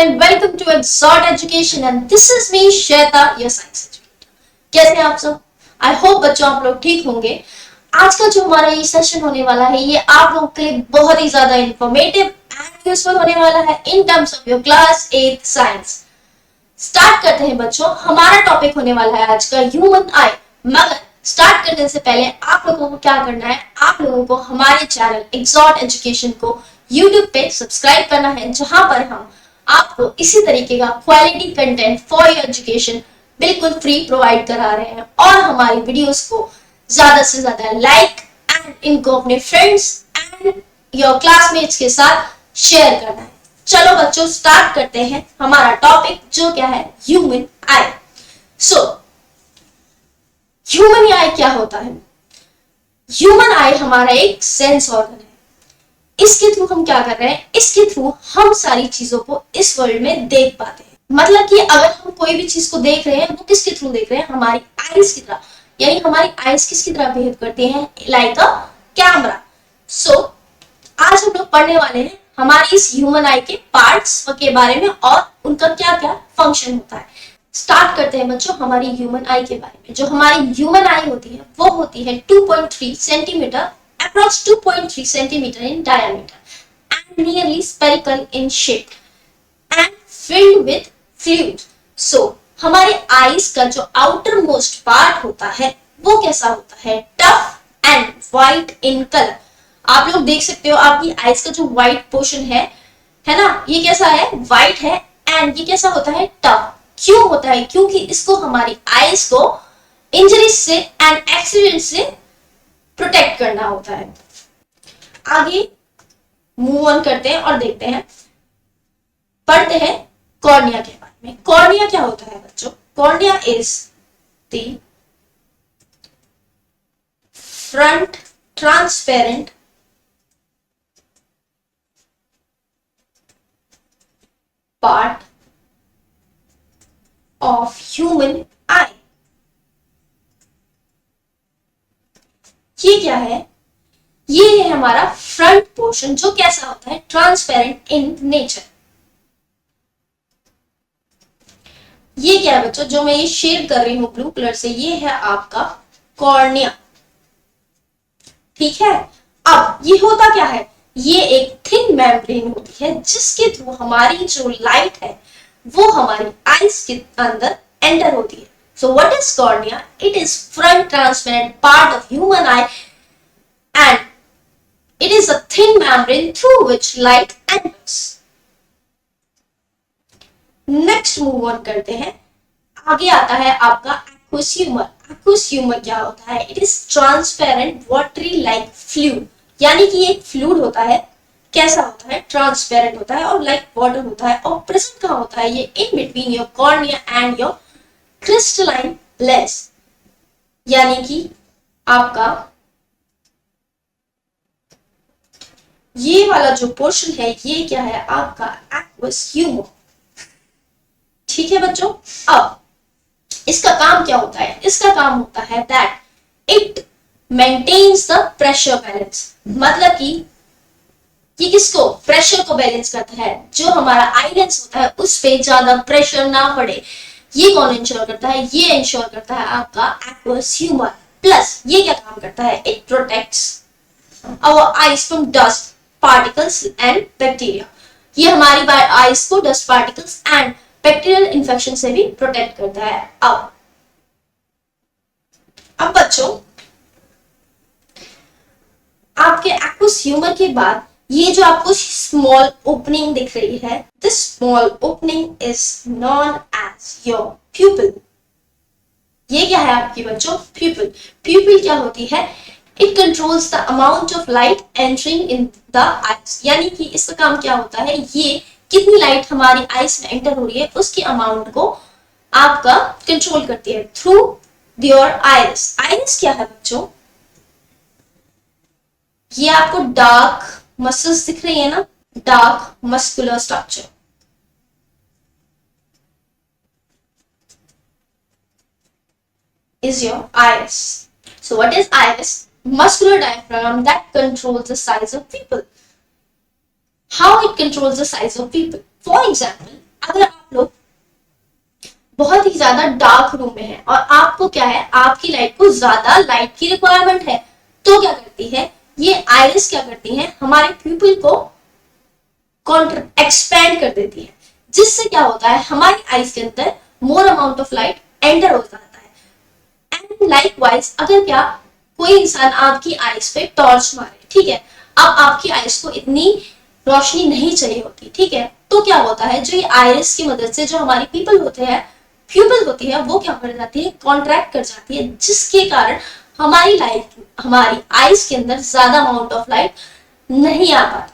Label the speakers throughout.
Speaker 1: and welcome to Exhort Education and this is me Shweta, your science educator. कैसे हैं आप सब? I hope बच्चों आप लोग ठीक होंगे। आज का जो हमारा ये सेशन होने वाला है ये आप लोगों के लिए बहुत ही ज्यादा इंफॉर्मेटिव एंड यूजफुल होने वाला है in terms of your class 8 science. Start करते हैं बच्चों। हमारा टॉपिक होने वाला है आज का ह्यूमन आई। मगर स्टार्ट करने से पहले आप लोगों को क्या करना है, आप लोगों को हमारे चैनल एक्सॉर्ट एजुकेशन को यूट्यूब पे सब्सक्राइब करना है, जहां पर हम आपको इसी तरीके का quality content for your education बिल्कुल फ्री प्रोवाइड करा रहे हैं। और हमारी वीडियोस को ज्यादा से ज्यादा लाइक एंड इनको अपने फ्रेंड्स एंड योर क्लासमेट्स के साथ शेयर करना है। चलो बच्चों स्टार्ट करते हैं हमारा टॉपिक, जो क्या है ह्यूमन आई। सो ह्यूमन आई क्या होता है? ह्यूमन आई हमारा एक सेंस ऑर्गन है। इसके थ्रू हम क्या कर रहे हैं, इसके थ्रू हम सारी चीजों को इस वर्ल्ड में देख पाते हैं। मतलब कि अगर हम कोई भी चीज को देख रहे हैं वो किसके थ्रू देख रहे हैं, हमारी आईज की तरह। यानी हमारी आईज किसकी तरह बिहेव करती हैं, लाइक अ कैमरा। सो आज हम लोग पढ़ने वाले हैं हमारी इस ह्यूमन आई के पार्ट्स के बारे में और उनका क्या क्या फंक्शन होता है। स्टार्ट करते हैं बच्चों हमारी ह्यूमन आई के बारे में। जो हमारी ह्यूमन आई होती है वो होती है 2.3 centimetre, approx 2.3 centimeter in diameter and nearly spherical in shape and filled with fluid. So हमारे आईज का जो आउटर मोस्ट पार्ट होता है वो कैसा होता है, tough and white in colour. आप लोग देख सकते हो आपकी आईज का जो व्हाइट पोर्शन है ना, ये कैसा है, व्हाइट है। एंड ये कैसा होता है, टफ। क्यों होता है? क्योंकि इसको हमारी आईज को इंजरीज से एंड एक्सीडेंट से प्रोटेक्ट करना होता है। आगे मूव ऑन करते हैं और देखते हैं, पढ़ते हैं कॉर्निया के बारे में। कॉर्निया क्या होता है बच्चों? Cornea is the front transparent part of human आई। ये क्या है? ये है हमारा फ्रंट पोर्शन, जो कैसा होता है, ट्रांसपेरेंट इन नेचर। ये क्या है बच्चों, जो मैं ये शेड कर रही हूं ब्लू कलर से, ये है आपका कॉर्निया। ठीक है। अब ये होता क्या है, ये एक थिन मेम्ब्रेन होती है जिसके थ्रू हमारी जो लाइट है वो हमारी आईज के अंदर एंटर होती है। So what is cornea? It is front transparent part of human eye and it is a thin membrane through which light enters. Next move on करते हैं। आगे आता है आपका aqueous humor. Aqueous humor क्या होता है? It is transparent watery like fluid. यानी कि एक फ्लूइड होता है, कैसा होता है, ट्रांसपेरेंट होता है और लाइक वाटर होता है। और प्रेजेंट कहाँ होता है, ये in between your cornea and your crystalline lens. यानी कि आपका ये वाला जो पोर्शन है ये क्या है, आपका एक्वस ह्यूमर। ठीक है बच्चों। अब इसका काम क्या होता है? इसका काम होता है that it maintains the pressure balance. मतलब कि ये किसको, प्रेशर को बैलेंस करता है। जो हमारा आई लेंस होता है उस पे ज्यादा प्रेशर ना पड़े, ये कौन इंश्योर करता है, ये इंश्योर करता है आपका एक्वस ह्यूमर। प्लस ये क्या काम करता है, it protects our eyes from dust particles and bacteria. ये हमारी आईज को dust particles and bacterial infection से भी प्रोटेक्ट करता है। अब बच्चों आपके एक्वस ह्यूमर के बाद ये जो आपको स्मॉल ओपनिंग दिख रही है, this small opening is known as your pupil. ये क्या है आपकी बच्चों, प्यूपिल। प्यूपिल क्या होती है, it controls the amount of light entering in the eyes. यानी कि इसका काम क्या होता है, ये कितनी लाइट हमारी आईज में एंटर हो रही है उसके अमाउंट को आपका कंट्रोल करती है थ्रू योर आइरिस। आइरिस क्या है बच्चों, ये आपको डार्क मसल्स दिख रही है ना, dark muscular structure. Is your iris. So what is iris? Muscular diaphragm that controls the size of people. How it controls the size of people? For example, अगर आप लोग बहुत ही ज्यादा डार्क रूम में है और आपको क्या है, आपकी लाइट को ज्यादा लाइट की रिक्वायरमेंट है, तो क्या करती है ये आइरिस, क्या करती है हमारे प्यूपिल को एक्सपैंड कर देती है, जिससे क्या होता है हमारी आईज के अंदर more amount of light enter हो जाता है। एंड लाइकवाइज अगर क्या कोई इंसान आपकी आईज पे टॉर्च मारे, ठीक है, अब आपकी आईज को इतनी रोशनी नहीं चाहिए होती, ठीक है, तो क्या होता है जो ये आइरिस की मदद से जो हमारी पीपल होते हैं, प्यूपिल होती है, वो क्या कर जाती है, कॉन्ट्रैक्ट कर जाती है, जिसके कारण हमारी लाइट, हमारी आईज के अंदर ज्यादा अमाउंट ऑफ लाइट नहीं आ पाता।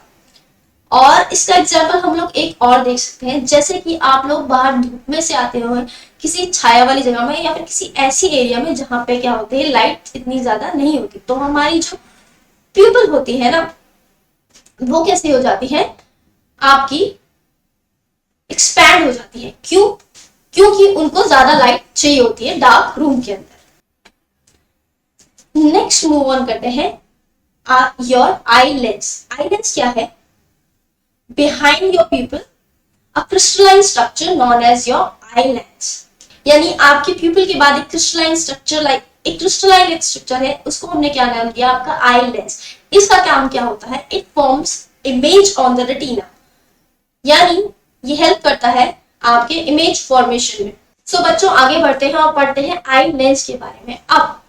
Speaker 1: और इसका एग्जाम्पल हम लोग एक और देख सकते हैं, जैसे कि आप लोग बाहर धूप में से आते हुए किसी छाया वाली जगह में या फिर किसी ऐसी एरिया में जहां पे क्या होती है लाइट इतनी ज्यादा नहीं होती, तो हमारी जो प्यूपिल होती है ना, वो कैसे हो जाती है, आपकी एक्सपैंड हो जाती है। क्यों? क्योंकि उनको ज्यादा लाइट चाहिए होती है डार्क रूम के अंदर। नेक्स्ट मूव ऑन करते हैं your eye lens. Eye lens क्या है? Behind your pupil a crystalline structure known as your eye lens. यानी आपके प्यूपिल के बाद एक क्रिस्टलाइन स्ट्रक्चर, लाइक एक क्रिस्टलाइन एक स्ट्रक्चर है, उसको हमने क्या नाम दिया, आपका आई लेंस। इसका काम क्या होता है? It forms image on the retina, यानी ये हेल्प करता है आपके इमेज फॉर्मेशन में। सो बच्चों आगे बढ़ते हैं और पढ़ते हैं आई लेंस के बारे में। अब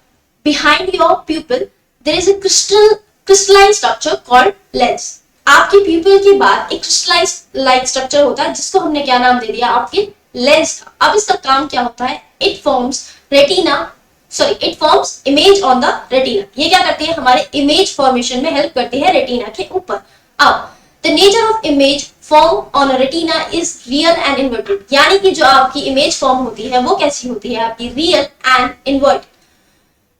Speaker 1: behind your pupil there is a crystalline structure called lens. आपकी प्यूपिल के बाद एक क्रिस्टलाइन लाइक स्ट्रक्चर होता है, जिसको हमने क्या नाम दे दिया, आपके लेंस का। अब इसका काम क्या होता है? It forms image on the retina. ये क्या करती है, हमारे इमेज फॉर्मेशन में हेल्प करती है रेटिना के ऊपर। अब the nature of image form on retina is real and inverted, यानी कि जो आपकी इमेज फॉर्म होती है वो कैसी होती है, आपकी रियल एंड इन्वर्टेड।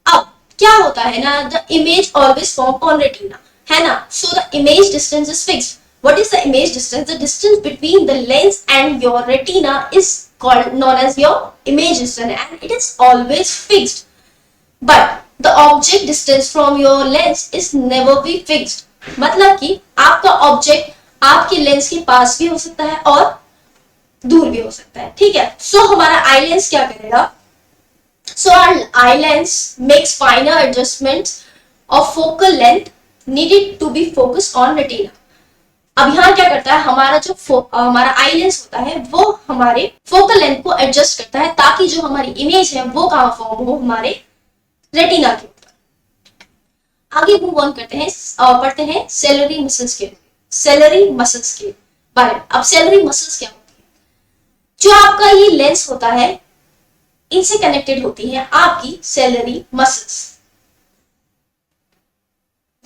Speaker 1: अब क्या होता है ना, the image always form on retina, है ना, so the image distance is fixed. What is the image distance? The distance between the lens and your retina is known as your image distance, and it is always fixed. But the object distance from your lens is never be fixed. मतलब कि आपका object आपके lens के पास भी हो सकता है और दूर भी हो सकता है, ठीक है। सो हमारा आई लेंस क्या करेगा? So our eye lens makes finer adjustments of focal length needed to be focused on retina. अब यहाँ क्या करता है, हमारा जो हमारा आई लेंस होता है वो हमारे फोकल लेंथ को एडजस्ट करता है, ताकि जो हमारी इमेज है वो कहाँ फॉर्म हो, हमारे रेटिना के ऊपर। आगे मूव ऑन करते हैं, पढ़ते हैं सेलरी मसल्स के बारे में। अब सेलरी मसल्स क्या होती है? जो आपका ये लेंस होता है, इनसे कनेक्टेड होती है आपकी सेलरी मसल्स।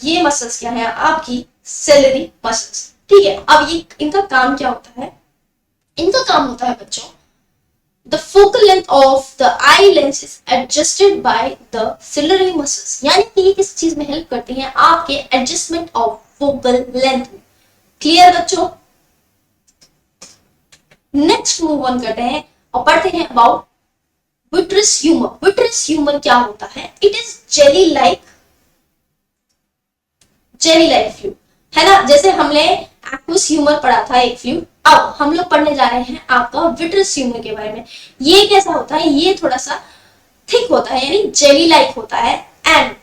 Speaker 1: ये मसल्स क्या है? आपकी सेलरी मसल्स, ठीक है। अब ये इनका काम क्या होता है? इनका काम होता है बच्चों, the focal length of the eye lens is adjusted by the salary muscles, यानी कि ये किस चीज में हेल्प करती हैं? आपके एडजस्टमेंट ऑफ फोकल लेंथ में। क्लियर बच्चों? नेक्स्ट मूव ऑन करते हैं और पढ़ते हैं about vitreous humour. Vitreous humour क्या होता है? It is jelly like fluid, है ना। जैसे हमने एक्वस ह्यूमर पढ़ा था, एक फ्लूइड, अब हम लोग पढ़ने जा रहे हैं आपका विट्रस ह्यूमर के बारे में। ये कैसा होता है? ये थोड़ा सा थिक होता है, यानी जेली लाइक होता है। एंड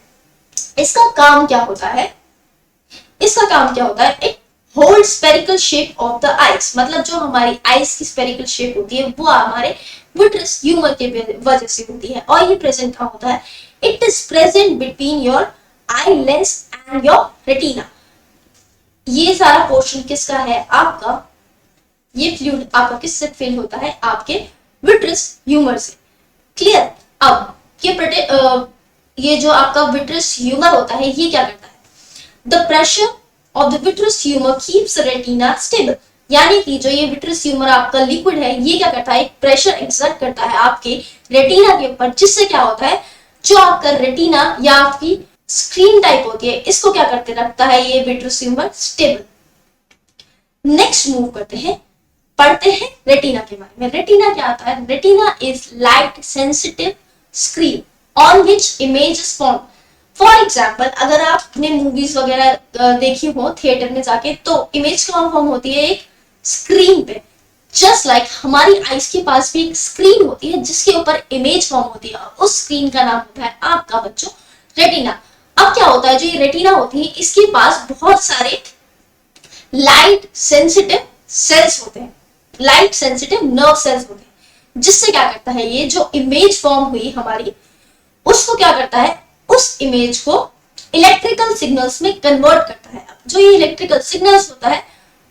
Speaker 1: इसका काम क्या होता है? इसका काम क्या होता है? It hold spherical shape of the eyes, मतलब जो हमारी आइज की स्फेरिकल शेप होती है वो हमारे विट्रस ह्यूमर के वजह से होती है। और ये प्रेजेंट कहाँ होता है? It is present between your eye lens and your retina. ये सारा पोर्शन किसका है? आपका। ये फ्लूइड आपका किससे फिल होता है? आपके विट्रस ह्यूमर से। क्लियर? अब ये जो आपका विट्रस ह्यूमर होता है, ये क्या करता है? The pressure of the vitreous humour keeps retina stable, यानी कि जो ये विट्रस ह्यूमर आपका लिक्विड है, ये क्या करता है? एक प्रेशर एक्सर्ट करता है आपके रेटिना के ऊपर, जिससे क्या होता है, जो आपका रेटिना या आपकी स्क्रीन टाइप होती है, इसको क्या करते रखता है ये vitreous humour stable. Next move करते हैं, पढ़ते हैं रेटिना के बारे में। रेटिना क्या आता है? Retina is light sensitive screen on which image is form. For example, अगर आपने मूवीज वगैरह देखी हो थिएटर में जाके, तो इमेज कहाँ फॉर्म होती है? एक स्क्रीन पे। जस्ट लाइक हमारी आईज के पास भी एक स्क्रीन होती है जिसके ऊपर इमेज फॉर्म होती है, उस स्क्रीन का नाम होता है आपका बच्चों रेटिना। अब क्या होता है, जो ये रेटिना होती है इसके पास बहुत सारे लाइट सेंसिटिव सेल्स होते हैं, लाइट सेंसिटिव नर्व सेल्स होते हैं, जिससे क्या करता है ये जो इमेज फॉर्म हुई हमारी, उसको क्या करता है, उस इमेज को इलेक्ट्रिकल सिग्नल्स में कन्वर्ट करता है। जो ये इलेक्ट्रिकल सिग्नल्स होता है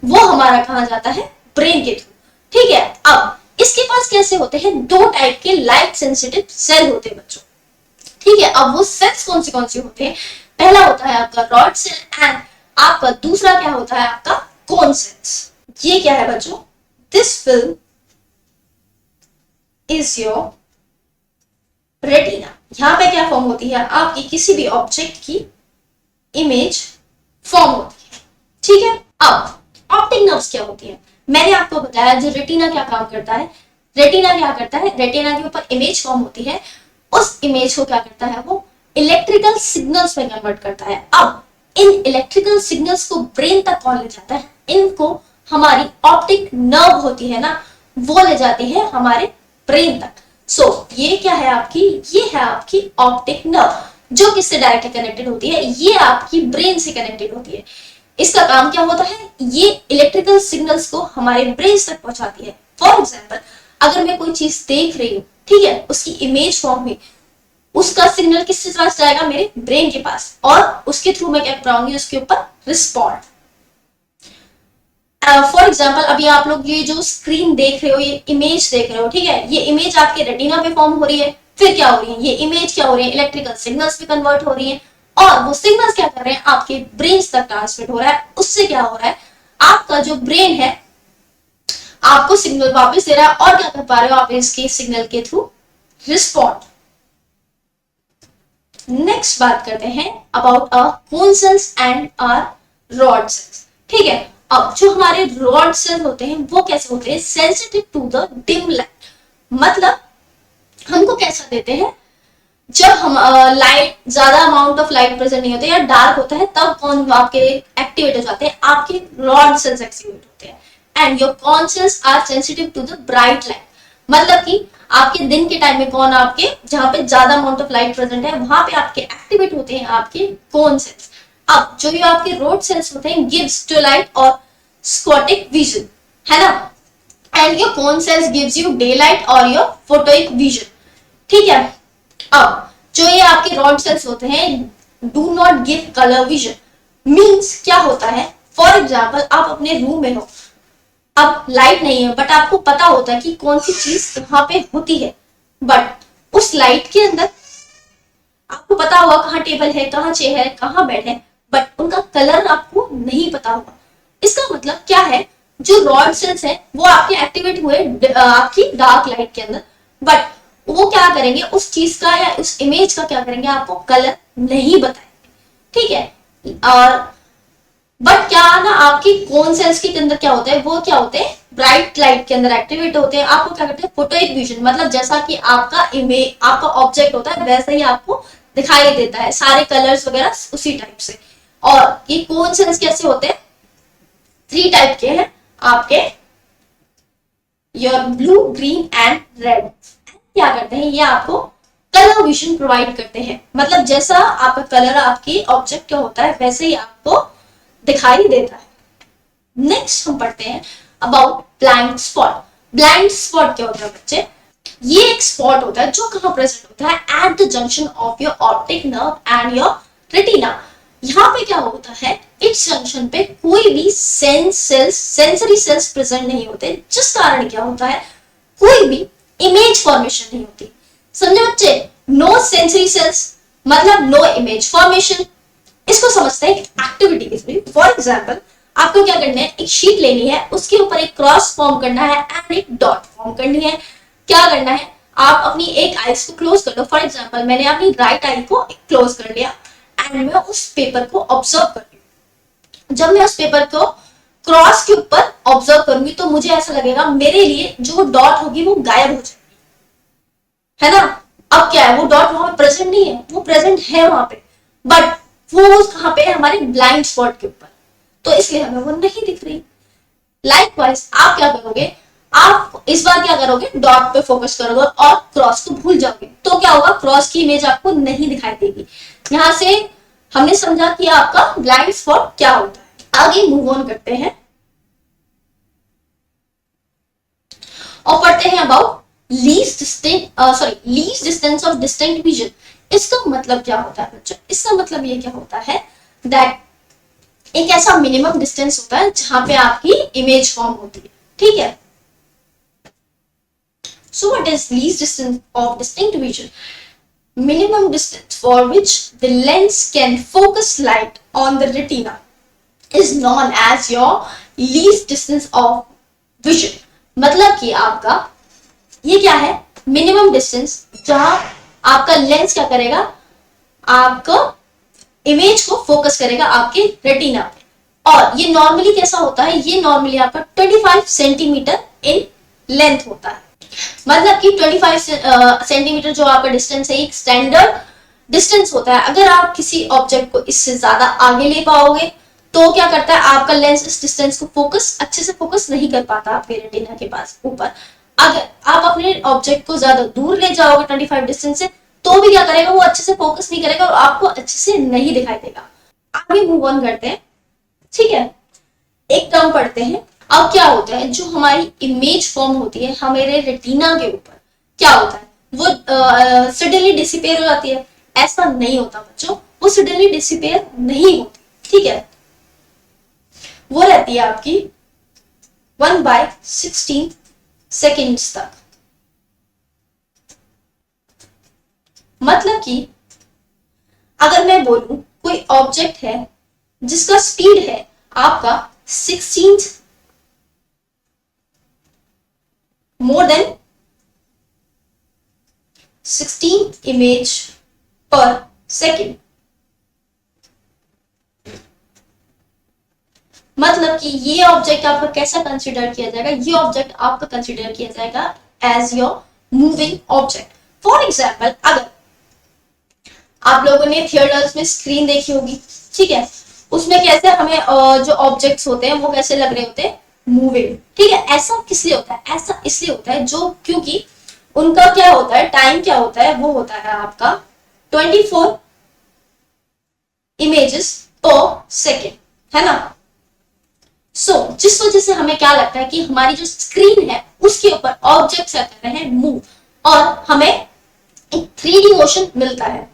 Speaker 1: वो हमारा कहा जाता है ब्रेन के थ्रू। ठीक है, अब इसके पास कैसे होते हैं, दो टाइप के लाइट सेंसिटिव सेल होते हैं बच्चों। ठीक है, अब वो सेल्स कौन से होते हैं, पहला होता है आपका रॉड सेल एंड आपका दूसरा क्या होता है आपका कोन सेल्स। ये क्या है बच्चों, this film is your retina. यहां पे क्या फॉर्म होती है, आपकी किसी भी ऑब्जेक्ट की इमेज फॉर्म होती है। ठीक है, अब ऑप्टिक नर्व्स क्या होती है, मैंने आपको बताया जो रेटिना क्या काम करता है। रेटिना क्या करता है, रेटिना के ऊपर इमेज फॉर्म होती है, उस इमेज को क्या करता है वो इलेक्ट्रिकल सिग्नल्स में कन्वर्ट करता है। अब इन इलेक्ट्रिकल सिग्नल्स को ब्रेन तक कौन ले जाता है, इनको हमारी ऑप्टिक नर्व होती है ना, वो ले जाती है हमारे ब्रेन तक। सो ये क्या है आपकी, ये है आपकी ऑप्टिक नर्व, जो किससे डायरेक्टली कनेक्टेड होती है, ये आपकी ब्रेन से कनेक्टेड होती है। इसका काम क्या होता है, ये इलेक्ट्रिकल सिग्नल्स को हमारे ब्रेन तक पहुंचाती है। फॉर एग्जाम्पल, अगर मैं कोई चीज देख रही हूँ, ठीक है, उसकी इमेज फॉर्म हुई, उसका सिग्नल किसके पास जाएगा, मेरे ब्रेन के पास, और उसके थ्रू मैं क्या कराऊंगी, उसके ऊपर रिस्पॉन्ड। फॉर एग्जाम्पल, अभी आप लोग ये जो स्क्रीन देख रहे हो, ये इमेज देख रहे हो, ठीक है, ये इमेज आपके रेटिना पे फॉर्म हो रही है, फिर क्या हो रही है, ये इमेज क्या हो रही है, इलेक्ट्रिकल सिग्नल्स में कन्वर्ट हो रही है, और वो सिग्नल्स क्या कर रहे हैं, आपके ब्रेन तक ट्रांसमिट हो रहा है। उससे क्या हो रहा है, आपका जो ब्रेन है आपको सिग्नल वापस दे रहा है, और क्या कर पा रहे हो आप इसके सिग्नल के थ्रू रिस्पॉन्ड। नेक्स्ट बात करते हैं about a cone cells and our rod cells. ठीक है, अब जो हमारे रॉड सेल होते हैं वो कैसे होते हैं, sensitive to the dim light. मतलब हमको कैसा देते हैं, जब हम लाइट ज्यादा अमाउंट ऑफ लाइट प्रेजेंट नहीं होते या डार्क होता है, तब कौन आपके एक्टिवेट हो जाते हैं, आपके रॉड सेल्स एक्टिवेट होते हैं। And your cone cells are sensitive to the bright light. मतलब कि आपके दिन के टाइम में कौन आपके जहां पे ज्यादा अमाउंट ऑफ लाइट प्रेजेंट है वहां पे आपके एक्टिवेट होते हैं आपके कोन सेल्स। अब जो ये आपके रोड सेल्स होते हैं गिव्स टू लाइट और स्क्वाटिक विजन, है ना, and your cone cells gives you day light और योर फोटोइक विजन। ठीक है, अब जो ये आपके रॉड सेल्स होते हैं do not give colour vision. Means क्या होता है, फॉर एग्जाम्पल आप अपने रूम में हो, अब लाइट नहीं है बट आपको पता होता है कि कौन सी चीज कहाँ पे होती है, बट उस लाइट के अंदर आपको पता होगा कहाँ टेबल है, कहाँ चेयर है, कहाँ बेड है, बट उनका कलर आपको नहीं पता होगा। इसका मतलब क्या है, जो रॉड सेल्स है वो आपके एक्टिवेट हुए आपकी डार्क लाइट के अंदर, बट वो क्या करेंगे, उस चीज का या उस इमेज का क्या करेंगे, आपको कलर नहीं बताएंगे। ठीक है, और बट क्या ना आपकी कोन सेल्स के अंदर क्या होता है, वो क्या होते हैं ब्राइट लाइट के अंदर एक्टिवेट होते हैं। आपको क्या करते हैं, फोटोइक विजन, मतलब जैसा कि आपका इमेज आपका ऑब्जेक्ट होता है वैसा ही आपको दिखाई देता है, सारे कलर्स वगैरह उसी टाइप से। और ये कोन सेल्स कैसे होते हैं, 3 टाइप के हैं आपके, your blue, green and red. क्या करते हैं, ये आपको कलर विजन प्रोवाइड करते हैं, मतलब जैसा आपका कलर आपकी ऑब्जेक्ट का होता है वैसे ही आपको दिखाई देता है। नेक्स्ट हम पढ़ते हैं about blind spot. Blind spot क्या होता है बच्चे, ये एक स्पॉट होता है जो कहां प्रेजेंट होता है, at the junction of your optic nerve and your retina. यहाँ पे क्या होता है, इस जंक्शन पे कोई भी सेंसरी सेल्स प्रेजेंट नहीं होते, जिस कारण क्या होता है, कोई भी इमेज फॉर्मेशन नहीं होती। समझे बच्चे, नो सेंसरी सेल्स मतलब नो इमेज फॉर्मेशन। इसको समझते हैं एक्टिविटी के थ्रू। फॉर एग्जाम्पल, आपको क्या करना है, एक शीट लेनी है, उसके ऊपर एक क्रॉस फॉर्म करना है एंड एक डॉट फॉर्म करनी है। क्या करना है, आप अपनी एक आईज को क्लोज कर लो। फॉर एग्जाम्पल, मैंने अपनी राइट आई को क्लोज कर लिया एंड मैं उस पेपर को ऑब्जर्व कर रही हूँ। जब मैं उस पेपर को क्रॉस के ऊपर ऑब्जर्व करूंगी तो मुझे ऐसा लगेगा मेरे लिए जो डॉट होगी वो गायब हो जाएगी, है ना। अब क्या है, वो डॉट वहां पे प्रेजेंट नहीं है, वो प्रेजेंट है वहां पे, बट वो कहां पे है, हमारे ब्लाइंड स्पॉट के ऊपर, तो इसलिए हमें वो नहीं दिख रही। लाइकवाइज आप क्या करोगे, आप इस बार क्या करोगे, डॉट पे फोकस करोगे और क्रॉस को भूल जाओगे, तो क्या होगा, क्रॉस की इमेज आपको नहीं दिखाई देगी। यहां से हमने समझा कि आपका ब्लाइंड स्पॉट क्या होता है। आगे मूव ऑन करते हैं और पढ़ते हैं about least distance of distinct vision. इसका मतलब क्या होता है बच्चों, इसका मतलब ये क्या होता है दैट एक ऐसा मिनिमम डिस्टेंस होता है जहां पे आपकी इमेज फॉर्म होती है, ठीक है। So what is least distance of distinct vision? Minimum distance for which the lens can focus light on the retina is known as your least distance of vision। मतलब कि आपका ये क्या है, मिनिमम डिस्टेंस जहां आपका लेंस क्या करेगा, आपको इमेज को फोकस करेगा आपके रेटिना पे। और ये नॉर्मली कैसा होता है, ये नॉर्मली आपका 25 सेंटीमीटर इन लेंथ होता है। मतलब कि 25 सेंटीमीटर जो आपका डिस्टेंस है एक स्टैंडर्ड डिस्टेंस होता है। अगर आप किसी ऑब्जेक्ट को इससे ज्यादा आगे ले पाओगे तो क्या करता है, आपका लेंस इस डिस्टेंस को फोकस अच्छे से फोकस नहीं कर पाता आपके रेटिना के पास ऊपर। अगर आप अपने ऑब्जेक्ट को ज्यादा दूर ले जाओगे 25 डिस्टेंस से, तो भी क्या करेगा, वो अच्छे से फोकस नहीं करेगा और आपको अच्छे से नहीं दिखाई देगा। आगे मूव ऑन करते हैं, ठीक है। एक टर्म पढ़ते हैं। अब क्या होता है, जो हमारी इमेज फॉर्म होती है हमारे रेटिना के ऊपर, क्या होता है, वो सडनली डिसिपेयर हो जाती है? ऐसा नहीं होता बच्चों, वो सडनली डिसिपेयर नहीं होती, ठीक है। वो रहती है आपकी 1/16 सेकेंड्स तक। मतलब कि अगर मैं बोलूं कोई ऑब्जेक्ट है जिसका स्पीड है आपका 16 more than 16 image per second, मतलब कि ये ऑब्जेक्ट आपका कैसा कंसिडर किया जाएगा, ये ऑब्जेक्ट आपका कंसिडर किया जाएगा as your moving object. For example, अगर आप लोगों ने थिएटर्स में स्क्रीन देखी होगी, ठीक है, उसमें कैसे हमें जो ऑब्जेक्ट्स होते हैं वो कैसे लग रहे होते हैं, मूविंग, ठीक है। ऐसा किस लिए होता है, ऐसा इसलिए होता है जो क्योंकि उनका क्या होता है, टाइम क्या होता है, वो होता है आपका 24 इमेजेस पर सेकेंड, है ना। सो जिस वजह से हमें क्या लगता है कि हमारी जो स्क्रीन है उसके ऊपर ऑब्जेक्ट्स क्या कर रहे हैं, मूव, और हमें एक 3D मोशन मिलता है।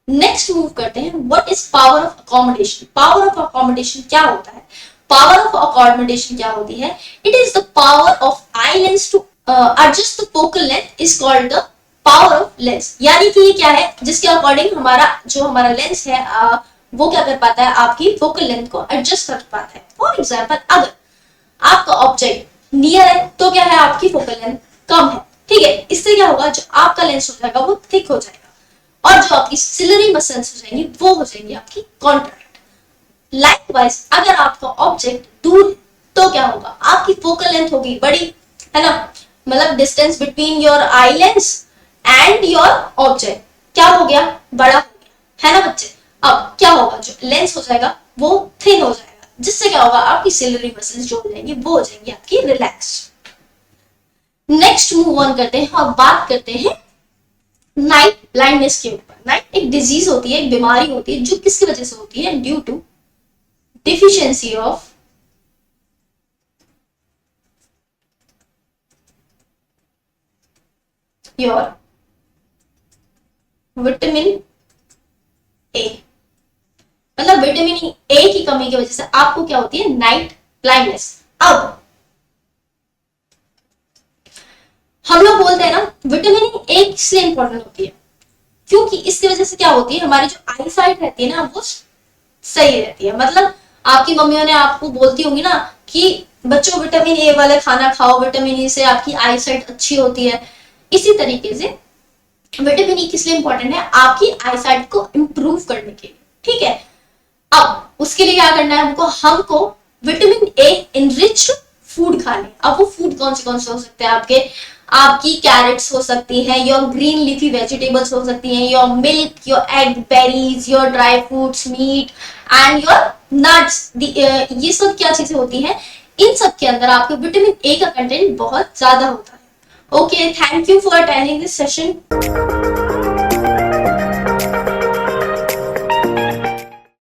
Speaker 1: नेक्स्ट मूव करते हैं, what is power of accommodation. Power of accommodation क्या होता है? पावर ऑफ अकोमोडेशन क्या होती है? It is the power of eye lens to adjust the focal length is called the power of lens. यानी कि ये क्या है, जिसके अकॉर्डिंग हमारा लेंस है वो क्या कर पाता है, आपकी फोकल लेंथ को एडजस्ट कर पाता है। फॉर एग्जाम्पल, अगर आपका ऑब्जेक्ट नियर है तो क्या है, आपकी फोकल लेंथ कम है, ठीक है। इससे क्या होगा, जो आपका लेंस हो जाएगा वो थिक हो जाएगा और जो आपकी सिलरी मसल्स हो जाएंगी वो हो जाएंगी आपकी कॉन्ट्रैक्ट। लाइकवाइज अगर आपका ऑब्जेक्ट दूर है तो क्या होगा, आपकी फोकल लेंथ होगी बड़ी, है ना। मतलब distance between your eye lens and your object क्या हो गया, बड़ा हो गया, है ना बच्चे। अब क्या होगा, जो लेंस हो जाएगा वो थिन हो जाएगा, जिससे क्या होगा, आपकी सिलरी मसल्स जो हो जाएंगी वो हो जाएंगी आपकी रिलैक्स। नेक्स्ट मूव ऑन करते हैं और बात करते हैं नाइट ब्लाइंडनेस के ऊपर। नाइट एक डिजीज होती है, एक बीमारी होती है जो किसकी वजह से होती है, due to deficiency of your vitamin A. मतलब विटामिन ए की कमी की वजह से आपको क्या होती है, नाइट ब्लाइंडनेस। अब हम लोग बोलते हैं ना विटामिन ए इसलिए इंपॉर्टेंट होती है क्योंकि इसकी वजह से क्या होती है, हमारी जो आई साइट रहती है ना वो सही रहती है। मतलब आपकी मम्मियों ने आपको बोलती होंगी ना कि बच्चों विटामिन ए वाला खाना खाओ, विटामिन ए से आपकी आई साइट अच्छी होती है। इसी तरीके से विटामिन ई किस लिए इंपॉर्टेंट है, आपकी आई साइट को इंप्रूव करने के लिए, ठीक है। अब उसके लिए क्या करना है हमको विटामिन ए इनरिच्ड फूड खाने। अब वो फूड कौन से हो सकते हैं आपकी कैरेट्स हो सकती हैं, योर ग्रीन लीफी वेजिटेबल्स हो सकती हैं, your milk, your egg, berries, your dry fruits, meat and your nuts. ये सब क्या चीजें होती हैं, इन सब के अंदर आपके विटामिन ए का कंटेंट बहुत ज्यादा होता है। Okay, thank you for attending this session.